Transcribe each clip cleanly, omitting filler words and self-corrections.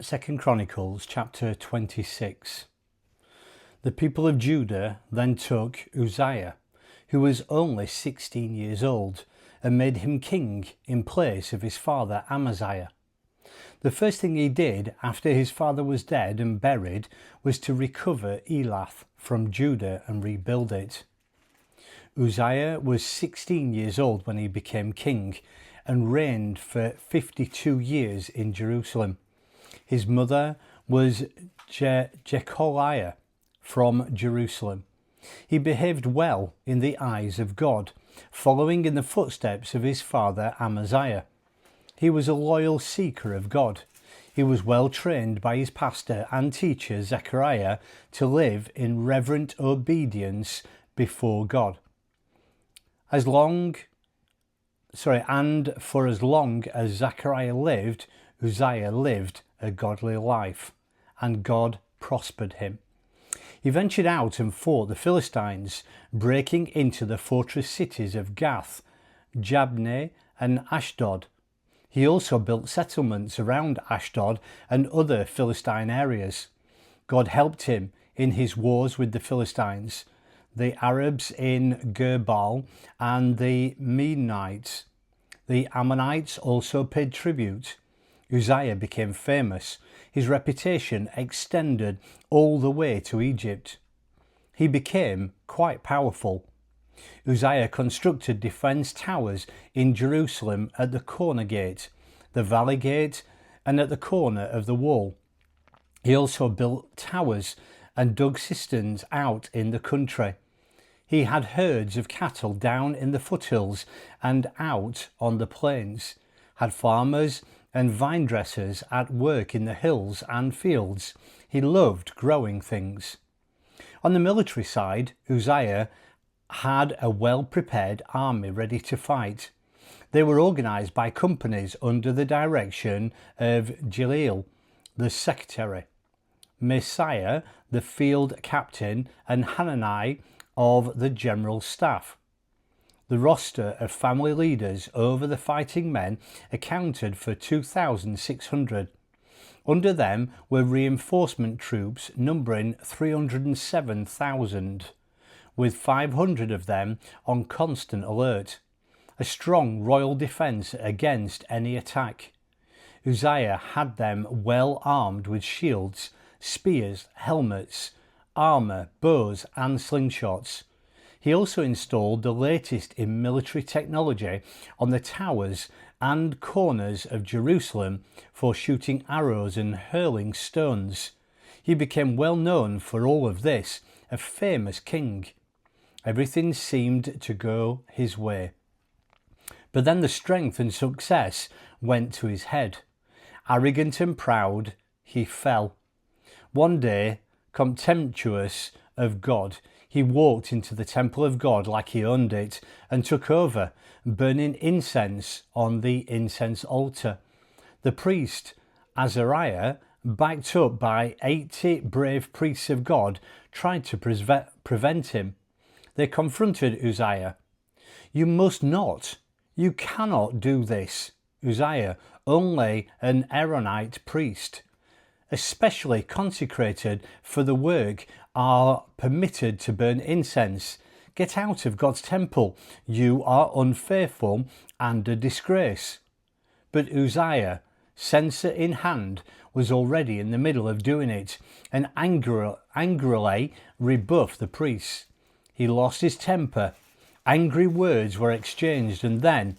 2 Chronicles chapter 26. The people of Judah then took Uzziah, who was only 16 years old, and made him king in place of his father Amaziah. The first thing he did after his father was dead and buried was to recover Elath from Judah and rebuild it. Uzziah was 16 years old when he became king and reigned for 52 years in Jerusalem. His mother was Jecoliah from Jerusalem. He behaved well in the eyes of God, following in the footsteps of his father Amaziah. He was a loyal seeker of God. He was well trained by his pastor and teacher Zechariah to live in reverent obedience before God. And for as long as Zechariah lived, Uzziah lived a godly life, and God prospered him. He ventured out and fought the Philistines, breaking into the fortress cities of Gath, Jabneh and Ashdod. He also built settlements around Ashdod and other Philistine areas. God helped him in his wars with the Philistines, the Arabs in Gur Baal, and the Meunites. The Ammonites also paid tribute. Uzziah became famous. His reputation extended all the way to Egypt. He became quite powerful. Uzziah constructed defence towers in Jerusalem at the corner gate, the valley gate, and at the corner of the wall. He also built towers and dug cisterns out in the country. He had herds of cattle down in the foothills and out on the plains, had farmers and vinedressers at work in the hills and fields. He loved growing things. On the military side, Uzziah had a well-prepared army ready to fight. They were organised by companies under the direction of Jeiel, the secretary, Maaseiah, the field captain, and Hananiah of the general staff. The roster of family leaders over the fighting men accounted for 2,600. Under them were reinforcement troops numbering 307,000, with 500 of them on constant alert. A strong royal defence against any attack. Uzziah had them well armed with shields, spears, helmets, armour, bows and slingshots. He also installed the latest in military technology on the towers and corners of Jerusalem for shooting arrows and hurling stones. He became well known for all of this, a famous king. Everything seemed to go his way. But then the strength and success went to his head. Arrogant and proud, he fell. One day, contemptuous of God, he walked into the temple of God like he owned it and took over, burning incense on the incense altar. The priest, Azariah, backed up by 80 brave priests of God, tried to prevent him. They confronted Uzziah. "You must not. You cannot do this, Uzziah, only an Aaronite priest, especially consecrated for the work, are permitted to burn incense. Get out of God's temple. You are unfaithful and a disgrace." But Uzziah, censer in hand, was already in the middle of doing it and angrily rebuffed the priests. He lost his temper. Angry words were exchanged, and then,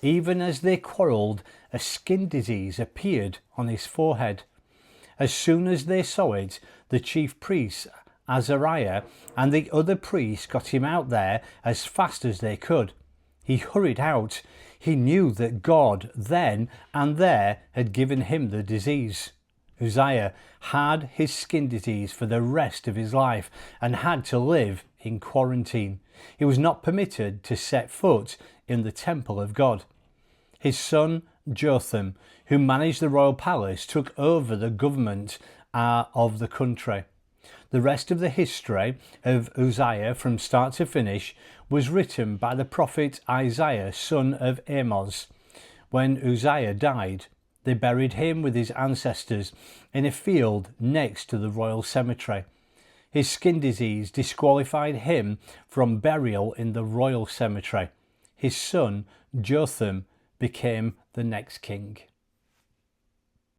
even as they quarrelled, a skin disease appeared on his forehead. As soon as they saw it, the chief priest Azariah and the other priests got him out there as fast as they could. He hurried out. He knew that God then and there had given him the disease. Uzziah had his skin disease for the rest of his life and had to live in quarantine. He was not permitted to set foot in the temple of God. His son Jotham, who managed the royal palace, took over the government of the country. The rest of the history of Uzziah from start to finish was written by the prophet Isaiah, son of Amos. When Uzziah died, They buried him with his ancestors in a field next to the royal cemetery. His skin disease disqualified him from burial in the royal cemetery. His son Jotham became the next king.